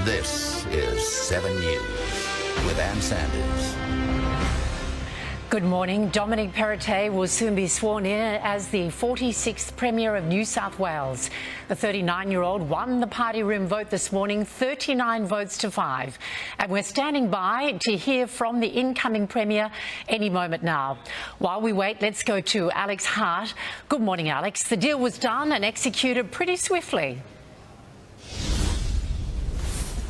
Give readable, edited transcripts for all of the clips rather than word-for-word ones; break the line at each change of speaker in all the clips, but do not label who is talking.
This is 7 News with Ann Sanders.
Good morning. Dominic Perrottet will soon be sworn in as the 46th Premier of New South Wales. The 39-year-old won the party room vote this morning, 39 votes to 5. And we're standing by to hear from the incoming Premier any moment now. While we wait, let's go to Alex Hart. Good morning, Alex. The deal was done and executed pretty swiftly.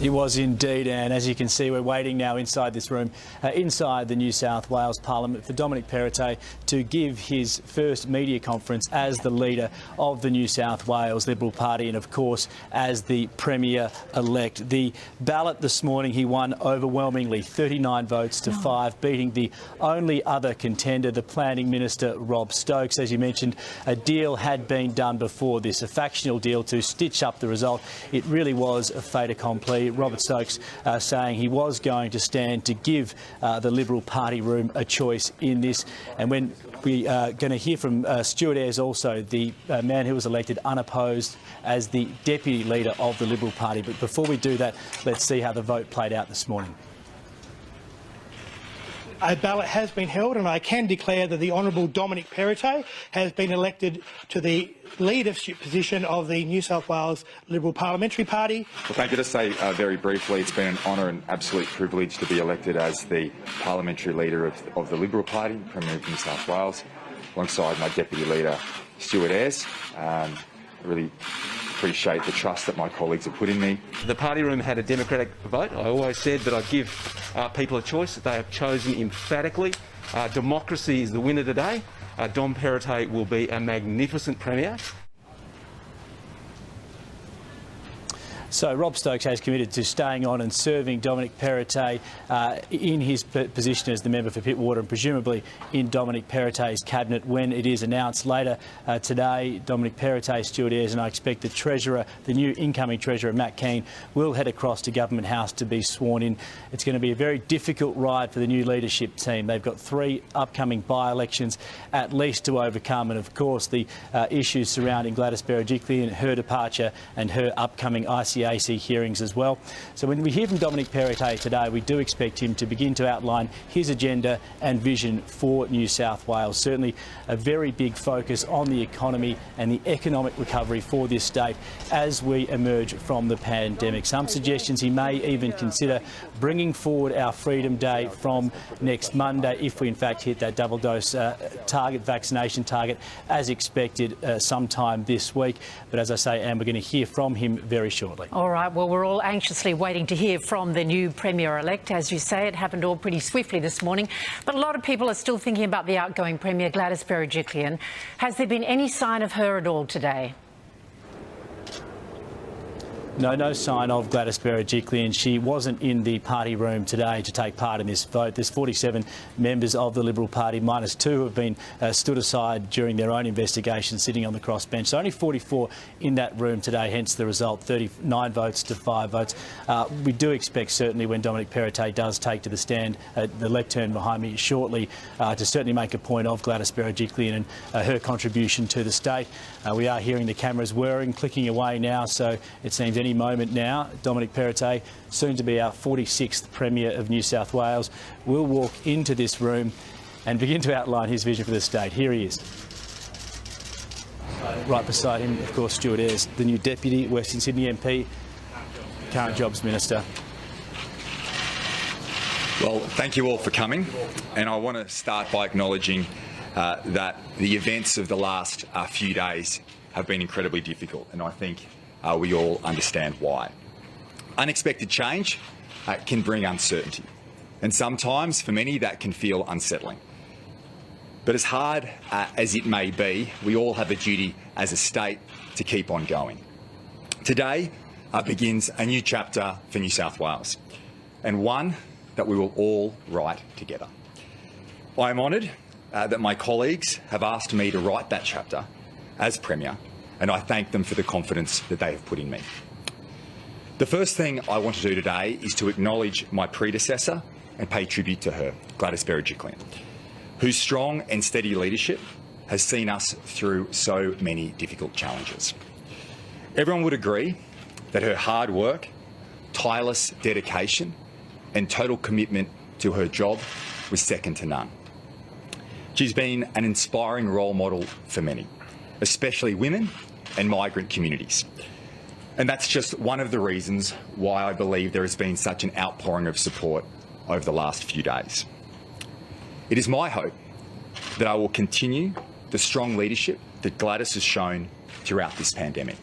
He was indeed, and as you can see, we're waiting now inside this room, inside the New South Wales Parliament, for Dominic Perrottet to give his first media conference as the leader of the New South Wales Liberal Party and, of course, as the Premier-elect. The ballot this morning, he won overwhelmingly, 39 votes to 5, beating the only other contender, the Planning Minister, Rob Stokes. As you mentioned, a deal had been done before this, a factional deal to stitch up the result. It really was a fait accompli. Robert Stokes saying he was going to stand to give the Liberal Party room a choice in this. And when we are going to hear from Stuart Ayres also, the man who was elected unopposed as the Deputy Leader of the Liberal Party. But before we do that, let's see how the vote played out this morning.
A ballot has been held, and I can declare that the Honourable Dominic Perrottet has been elected to the leadership position of the New South Wales Liberal Parliamentary Party.
Well, thank you. To say very briefly, it's been an honour and absolute privilege to be elected as the parliamentary leader of the Liberal Party, Premier of New South Wales, alongside my Deputy Leader, Stuart Ayres. I really appreciate the trust that my colleagues have put in me.
The party room had a democratic vote. I always said that I'd give people a choice that they have chosen emphatically. Democracy is the winner today. Dom Perrottet will be a magnificent Premier.
So Rob Stokes has committed to staying on and serving Dominic Perrottet in his position as the member for Pittwater and presumably in Dominic Perrottet's cabinet when it is announced later today. Dominic Perrottet, Stuart Ayres, and I expect the Treasurer, the new incoming Treasurer, Matt Keane, will head across to Government House to be sworn in. It's going to be a very difficult ride for the new leadership team. They've got 3 upcoming by-elections at least to overcome, and of course the issues surrounding Gladys Berejiklian, her departure and her upcoming ICAC hearings as well. So when we hear from Dominic Perrottet today, we do expect him to begin to outline his agenda and vision for New South Wales. Certainly a very big focus on the economy and the economic recovery for this state as we emerge from the pandemic. Some suggestions he may even consider bringing forward our Freedom Day from next Monday if we in fact hit that double dose vaccination target as expected sometime this week. But as I say, and we're going to hear from him very shortly.
All right, well, we're all anxiously waiting to hear from the new Premier-elect. As you say, it happened all pretty swiftly this morning. But a lot of people are still thinking about the outgoing Premier, Gladys Berejiklian. Has there been any sign of her at all today?
No sign of Gladys Berejiklian. She wasn't in the party room today to take part in this vote. There's 47 members of the Liberal Party, minus 2 who have been stood aside during their own investigation, sitting on the crossbench. So only 44 in that room today, hence the result, 39 votes to 5 votes. We do expect, certainly, when Dominic Perrottet does take to the stand at the lectern behind me shortly, to certainly make a point of Gladys Berejiklian and her contribution to the state. We are hearing the cameras whirring, clicking away now, so it seems any moment now, Dominic Perrottet, soon to be our 46th Premier of New South Wales, will walk into this room and begin to outline his vision for the state. Here he is. Right beside him, of course, Stuart Ayres, the new Deputy Western Sydney MP, current Jobs Minister.
Well, thank you all for coming, and I want to start by acknowledging that the events of the last few days have been incredibly difficult, and I think we all understand why. Unexpected change can bring uncertainty, and sometimes, for many, that can feel unsettling. But as hard as it may be, we all have a duty as a state to keep on going. Today begins a new chapter for New South Wales, and one that we will all write together. I am honoured that my colleagues have asked me to write that chapter as Premier, and I thank them for the confidence that they have put in me. The first thing I want to do today is to acknowledge my predecessor and pay tribute to her, Gladys Berejiklian, whose strong and steady leadership has seen us through so many difficult challenges. Everyone would agree that her hard work, tireless dedication and total commitment to her job was second to none. She's been an inspiring role model for many, especially women and migrant communities. And that's just one of the reasons why I believe there has been such an outpouring of support over the last few days. It is my hope that I will continue the strong leadership that Gladys has shown throughout this pandemic.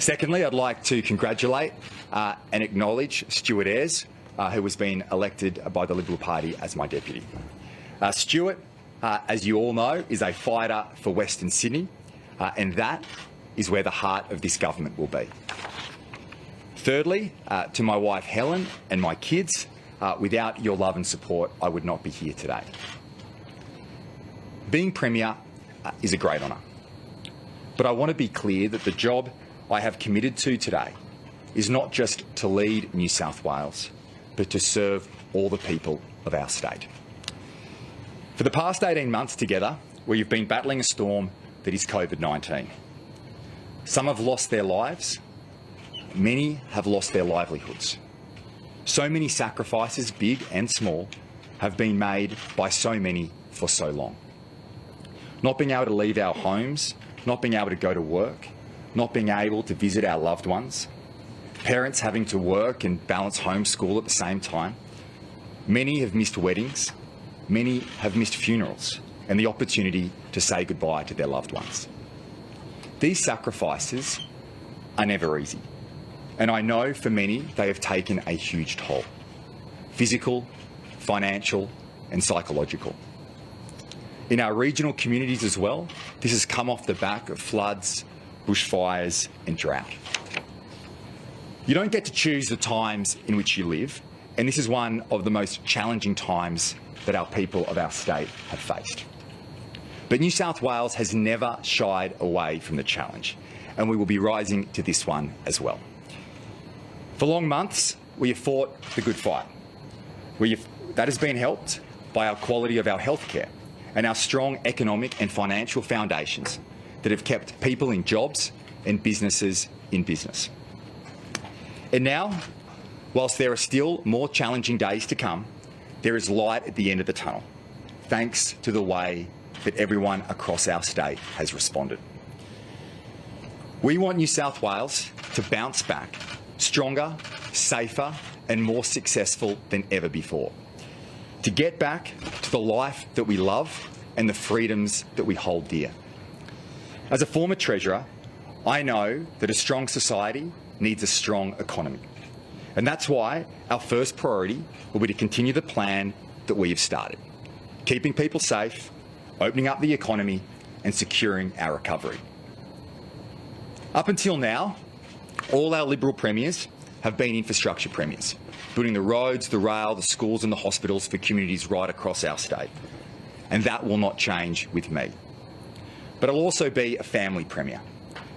Secondly, I'd like to congratulate and acknowledge Stuart Ayres, who has been elected by the Liberal Party as my deputy. Stuart, as you all know, is a fighter for Western Sydney, and that is where the heart of this government will be. Thirdly, to my wife Helen and my kids, without your love and support, I would not be here today. Being Premier is a great honour, but I want to be clear that the job I have committed to today is not just to lead New South Wales, but to serve all the people of our state. For the past 18 months together, we've been battling a storm that is COVID-19. Some have lost their lives, many have lost their livelihoods. So many sacrifices, big and small, have been made by so many for so long. Not being able to leave our homes, not being able to go to work, not being able to visit our loved ones, parents having to work and balance homeschool at the same time. Many have missed weddings, many have missed funerals and the opportunity to say goodbye to their loved ones. These sacrifices are never easy, and I know for many they have taken a huge toll: physical, financial and psychological. In our regional communities as well, this has come off the back of floods, bushfires and drought. You don't get to choose the times in which you live, and this is one of the most challenging times that our people of our state have faced. But New South Wales has never shied away from the challenge, and we will be rising to this one as well. For long months, we have fought the good fight. That has been helped by our quality of our healthcare and our strong economic and financial foundations that have kept people in jobs and businesses in business. And now, whilst there are still more challenging days to come, there is light at the end of the tunnel, thanks to the way that everyone across our state has responded. We want New South Wales to bounce back stronger, safer and more successful than ever before, to get back to the life that we love and the freedoms that we hold dear. As a former Treasurer, I know that a strong society needs a strong economy. And that's why our first priority will be to continue the plan that we have started, keeping people safe, opening up the economy and securing our recovery. Up until now, all our Liberal premiers have been infrastructure premiers, building the roads, the rail, the schools and the hospitals for communities right across our state. And that will not change with me. But I'll also be a family premier,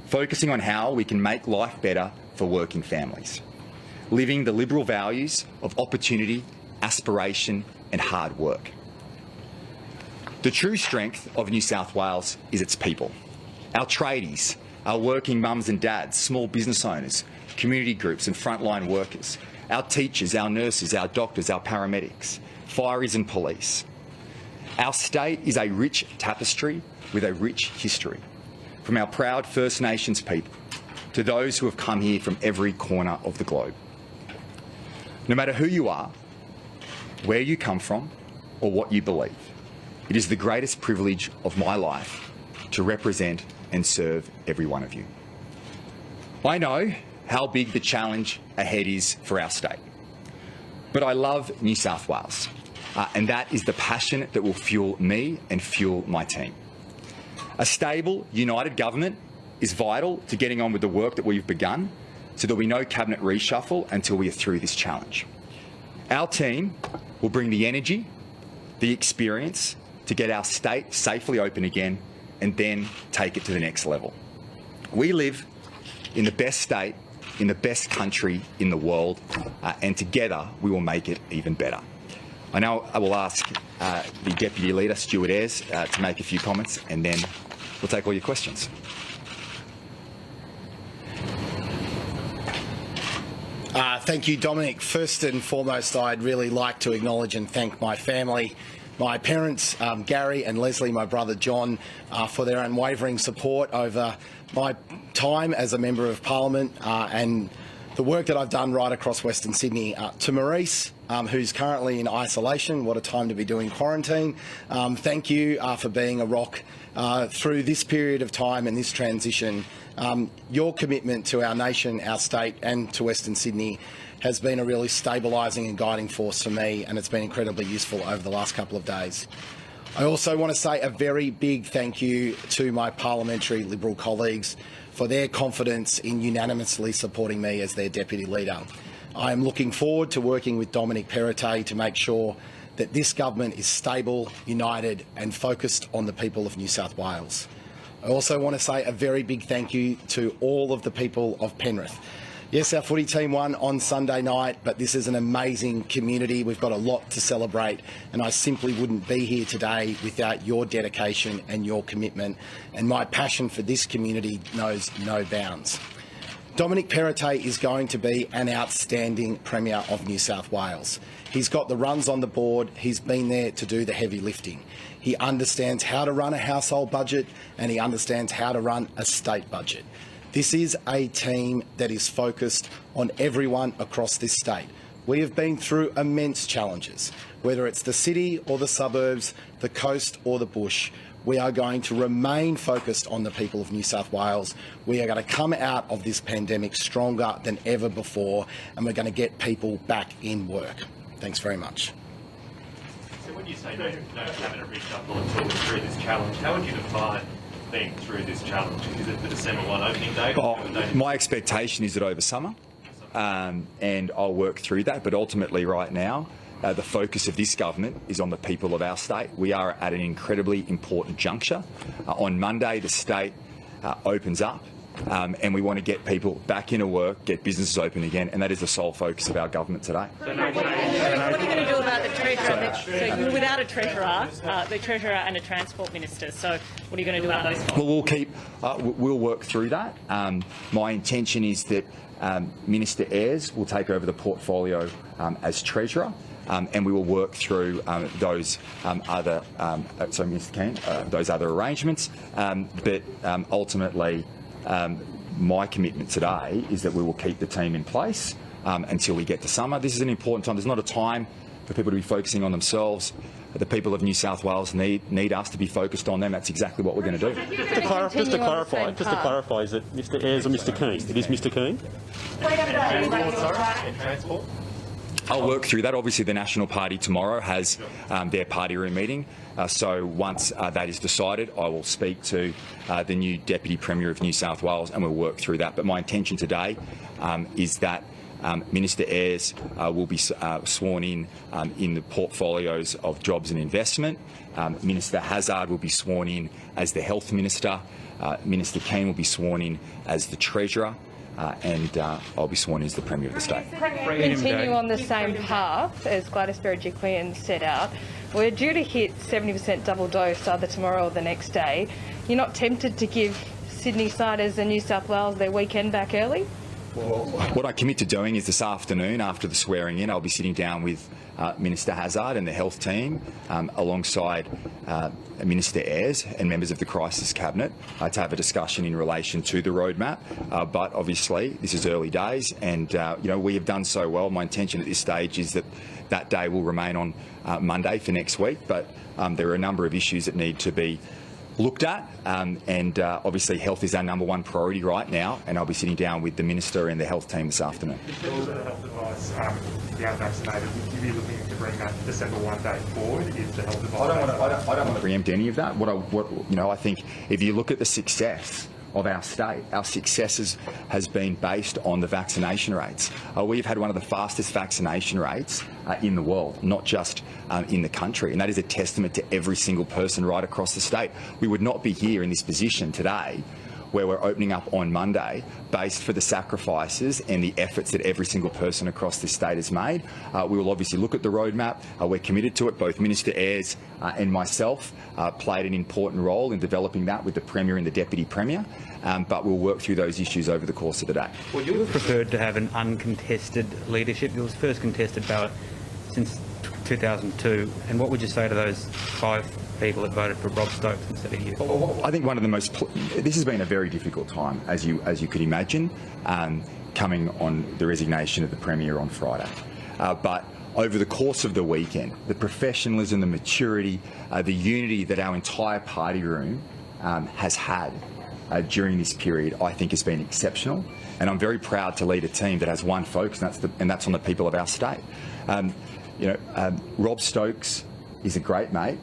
focusing on how we can make life better for working families, living the Liberal values of opportunity, aspiration and hard work. The true strength of New South Wales is its people, our tradies, our working mums and dads, small business owners, community groups and frontline workers, our teachers, our nurses, our doctors, our paramedics, fireys and police. Our state is a rich tapestry with a rich history, from our proud First Nations people to those who have come here from every corner of the globe. No matter who you are, where you come from, or what you believe, it is the greatest privilege of my life to represent and serve every one of you. I know how big the challenge ahead is for our state, but I love New South Wales, and that is the passion that will fuel me and fuel my team. A stable, united government is vital to getting on with the work that we've begun, so there'll be no cabinet reshuffle until we are through this challenge. Our team will bring the energy, the experience to get our state safely open again and then take it to the next level. We live in the best state, in the best country in the world, and together we will make it even better. I will ask the Deputy Leader, Stuart Ayres, to make a few comments and then we'll take all your questions.
Thank you, Dominic. First and foremost, I'd really like to acknowledge and thank my family, my parents, Gary and Leslie, my brother John, for their unwavering support over my time as a Member of Parliament and the work that I've done right across Western Sydney. To Maurice, who's currently in isolation, what a time to be doing quarantine. Thank you for being a rock through this period of time and this transition. Your commitment to our nation, our state and to Western Sydney has been a really stabilising and guiding force for me, and it's been incredibly useful over the last couple of days. I also want to say a very big thank you to my parliamentary Liberal colleagues for their confidence in unanimously supporting me as their Deputy Leader. I am looking forward to working with Dominic Perrottet to make sure that this government is stable, united and focused on the people of New South Wales. I also want to say a very big thank you to all of the people of Penrith. Yes, our footy team won on Sunday night, but this is an amazing community. We've got a lot to celebrate, and I simply wouldn't be here today without your dedication and your commitment, and my passion for this community knows no bounds. Dominic Perrottet is going to be an outstanding Premier of New South Wales. He's got the runs on the board. He's been there to do the heavy lifting. He understands how to run a household budget and he understands how to run a state budget. This is a team that is focused on everyone across this state. We have been through immense challenges, whether it's the city or the suburbs, the coast or the bush. We are going to remain focused on the people of New South Wales. We are going to come out of this pandemic stronger than ever before, and we're going to get people back in work. Thanks very much.
So when you say no cabinet reshuffle until we're through this challenge, how would you define being through this challenge? Is it the December 1 opening date?
My expectation is that over summer, and I'll work through that, but ultimately right now, the focus of this government is on the people of our state. We are at an incredibly important juncture. On Monday, the state opens up, and we want to get people back into work, get businesses open again, and that is the sole focus of our government today.
What are you going to do about the Treasurer? So you're without a Treasurer, the Treasurer and a Transport Minister. So what are you going to do about those?
Well, we'll work through that. My intention is that Minister Ayres will take over the portfolio as Treasurer. And we will work through those other, Mr. Keane, those other arrangements. But ultimately, my commitment today is that we will keep the team in place until we get to summer. This is an important time. There's not a time for people to be focusing on themselves. The people of New South Wales need us to be focused on them. That's exactly what we're going to do.
Just to clarify, is it Mr. Ayres or Mr. Keane? It is Mr. Keane.
Transport?
I'll work through that. Obviously, the National Party tomorrow has their party room meeting. So once that is decided, I will speak to the new Deputy Premier of New South Wales and we'll work through that. But my intention today is that Minister Ayres will be sworn in the portfolios of jobs and investment. Minister Hazzard will be sworn in as the Health Minister. Minister Keane will be sworn in as the Treasurer. And I'll be sworn in as the Premier of the state.
Continue on the same path as Gladys Berejiklian set out. We're due to hit 70% double dose either tomorrow or the next day. You're not tempted to give Sydney siders and New South Wales their weekend back early?
Well, what I commit to doing is this afternoon, after the swearing in, I'll be sitting down with Minister Hazzard and the health team alongside Minister Ayres and members of the Crisis Cabinet to have a discussion in relation to the roadmap. But obviously, this is early days and, we have done so well. My intention at this stage is that that day will remain on Monday for next week. But there are a number of issues that need to be looked at and obviously health is our #1 priority right now, and I'll be sitting down with the Minister and the health team this afternoon.
In terms of the health advice, the unvaccinated, would you be looking to bring that December 1 date forward if the health advice?
I don't want to preempt any of that. I think if you look at the success of our state, our successes has been based on the vaccination rates. We've had one of the fastest vaccination rates in the world, not just in the country, and that is a testament to every single person right across the state. We would not be here in this position today where we're opening up on Monday based for the sacrifices and the efforts that every single person across this state has made. We will obviously look at the roadmap. We're committed to it. Both Minister Ayres and myself played an important role in developing that with the Premier and the Deputy Premier, but we'll work through those issues over the course of the day.
Would you have preferred to have an uncontested leadership? It was first contested ballot since 2002, and what would you say to those 5 people that voted for Rob Stokes instead of you?
I think one of the most... This has been a very difficult time, as you could imagine, coming on the resignation of the Premier on Friday. But over the course of the weekend, the professionalism, the maturity, the unity that our entire party room has had during this period, I think has been exceptional. And I'm very proud to lead a team that has one focus, and that's on the people of our state. Rob Stokes is a great mate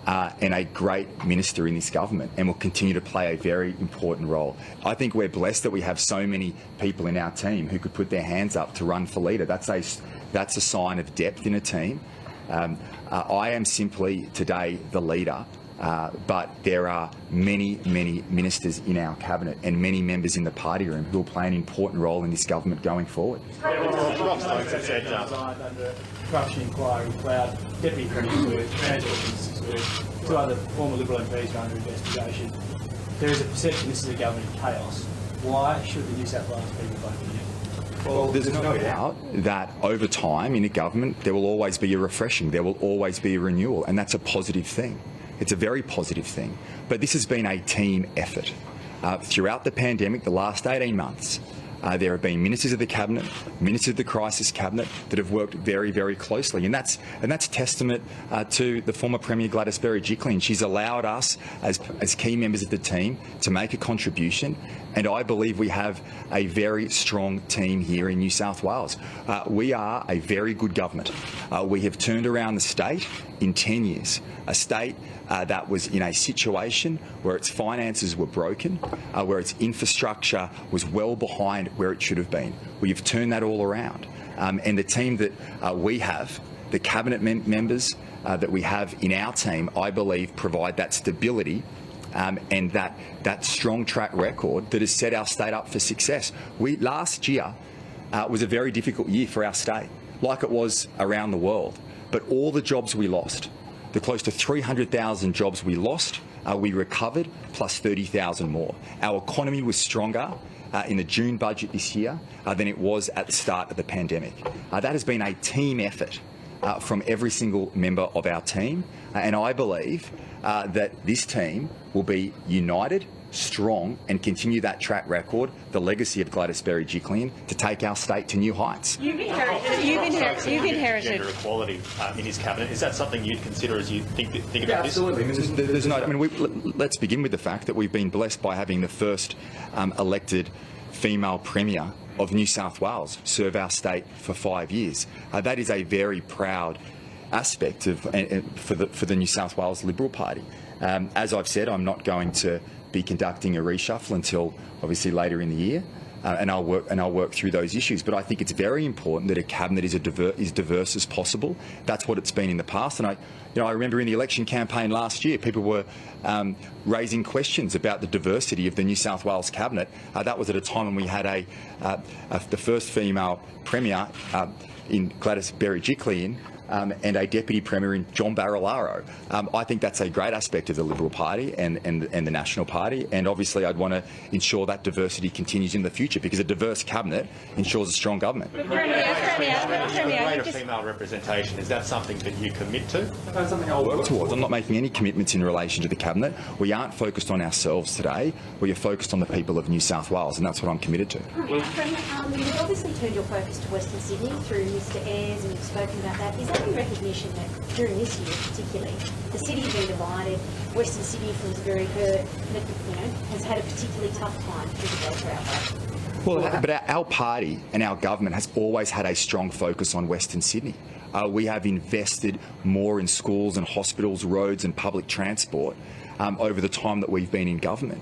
and a great minister in this government, and will continue to play a very important role. I think we're blessed that we have so many people in our team who could put their hands up to run for leader. That's a sign of depth in a team. I am simply today the leader, but there are many ministers in our cabinet and many members in the party room who will play an important role in this government going forward.
Rob Stokes has said under corruption inquiry cloud, Deputy Premier's work, Transport's work, 2 other former Liberal MPs are under investigation. There is a perception this is a government of chaos. Why should the New South Wales people vote for you?
Well, there's no doubt that over time in a government there will always be a refreshing, there will always be a renewal, and that's a positive thing. It's a very positive thing. But this has been a team effort. Throughout the pandemic, the last 18 months, there have been ministers of the cabinet, ministers of the crisis cabinet that have worked very closely, and that's testament to the former Premier Gladys Berejiklian. She's allowed us as key members of the team to make a contribution, and I believe we have a very strong team here in New South Wales. We are a very good government. We have turned around the state in 10 years, a state that was in a situation where its finances were broken, where its infrastructure was well behind where it should have been. We've turned that all around. And the team that we have, the cabinet members that we have in our team, I believe provide that stability and that strong track record that has set our state up for success. Last year was a very difficult year for our state, like it was around the world. But all the jobs we lost, the close to 300,000 jobs we lost, we recovered, plus 30,000 more. Our economy was stronger in the June budget this year than it was at the start of the pandemic. That has been a team effort from every single member of our team, and I believe that this team will be united, strong, and continue that track record, the legacy of Gladys Berejiklian, to take our state to new heights.
You've inherited
gender equality in his cabinet. Is that something you'd consider as you think about this?
Absolutely. There's no. I mean, let's begin with the fact that we've been blessed by having the first elected female Premier of New South Wales serve our state for 5 years. That is a very proud aspect for the New South Wales Liberal Party. As I've said, I'm not going to be conducting a reshuffle until obviously later in the year, and I'll work through those issues. But I think it's very important that a cabinet is diverse as possible. That's what it's been in the past, and I remember in the election campaign last year, people were raising questions about the diversity of the New South Wales cabinet. That was at a time when we had the first female Premier in Gladys Berejiklian, and a Deputy Premier in John Barilaro. I think that's a great aspect of the Liberal Party and the National Party, and obviously I'd want to ensure that diversity continues in the future, because a diverse cabinet ensures a strong government.
Greater female representation, is that something that you commit to?
That's something I'll work towards. I'm not making any commitments in relation to the cabinet. We aren't focused on ourselves today. We are focused on the people of New South Wales, and that's what I'm committed to.
You've obviously turned your focus to Western Sydney through Mr Ayres, and you've spoken about that. Is that in recognition that during this year particularly, the city's been divided, Western Sydney feels very hurt, has had a particularly tough time with the Delta outbreak?
Well, but our party and our government has always had a strong focus on Western Sydney. We have invested more in schools and hospitals, roads and public transport over the time that we've been in government.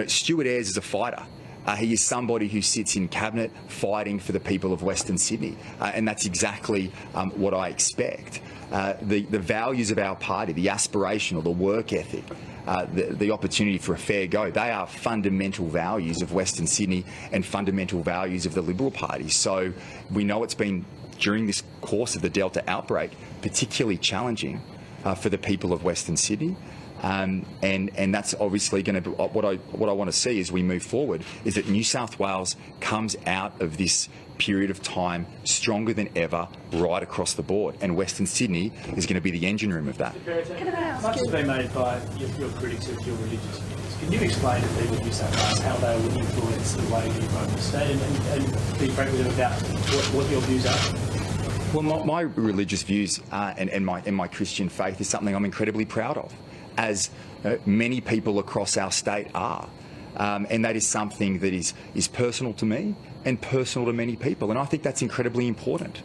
Stuart Ayres is a fighter. He is somebody who sits in cabinet fighting for the people of Western Sydney, and that's exactly what I expect. The values of our party, the aspirational, the work ethic, the opportunity for a fair go. They are fundamental values of Western Sydney and fundamental values of the Liberal Party. So we know it's been, during this course of the Delta outbreak, particularly challenging for the people of Western Sydney. And that's obviously going to be what I want to see as we move forward, is that New South Wales comes out of this period of time stronger than ever right across the board, and Western Sydney is going to be the engine room of that.
Much has been made by your critics of your religious views. Can you explain to people in New South Wales how they will influence the way you run the state, and be frank with them about what your views are?
Well, my religious views and my Christian faith is something I'm incredibly proud of, as many people across our state are. And that is something that is personal to me and personal to many people, and I think that's incredibly important.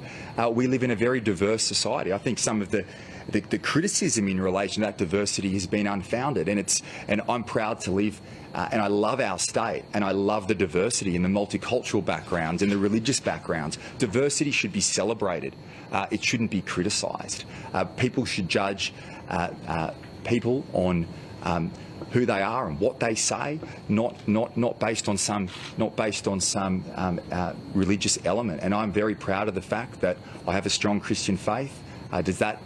We live in a very diverse society. I think some of the criticism in relation to that diversity has been unfounded, and I'm proud to live, and I love our state, and I love the diversity and the multicultural backgrounds and the religious backgrounds. Diversity should be celebrated. It shouldn't be criticised. People should judge people on who they are and what they say, not based on some religious element. And I'm very proud of the fact that I have a strong Christian faith. Does that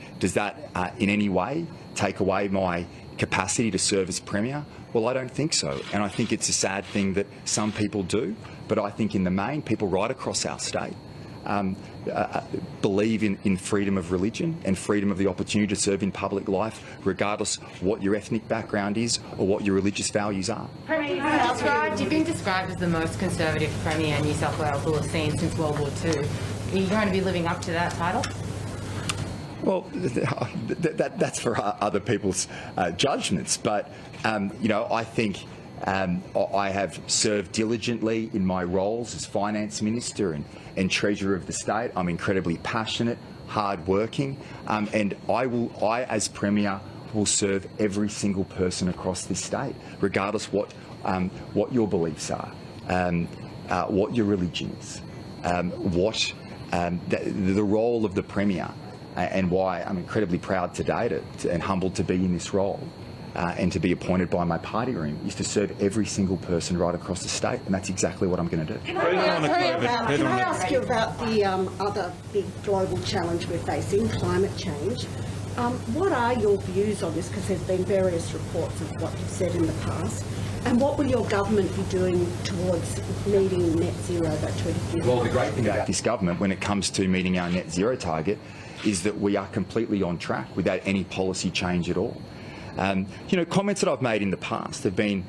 in any way take away my capacity to serve as Premier? Well, I don't think so. And I think it's a sad thing that some people do, but I think in the main, people right across our state believe in freedom of religion and freedom of the opportunity to serve in public life, regardless what your ethnic background is or what your religious values are.
You've been described as the most conservative Premier New South Wales will have seen since World War II. Are you going to be living up to that title?
Well, that's for other people's judgments, but I think I have served diligently in my roles as Finance Minister and Treasurer of the State. I'm incredibly passionate, hard-working, and I, as Premier, will serve every single person across this state, regardless what your beliefs are, what your religion is, what the role of the Premier, and why I'm incredibly proud today and humbled to be in this role. And to be appointed by my party room is to serve every single person right across the state, and that's exactly what I'm going to do.
Can I ask you about the other big global challenge we're facing, climate change? What are your views on this? Because there's been various reports of what you've said in the past. And what will your government be doing towards meeting net zero by 2050?
Well, the great thing about this government when it comes to meeting our net zero target is that we are completely on track without any policy change at all. Comments that I've made in the past have been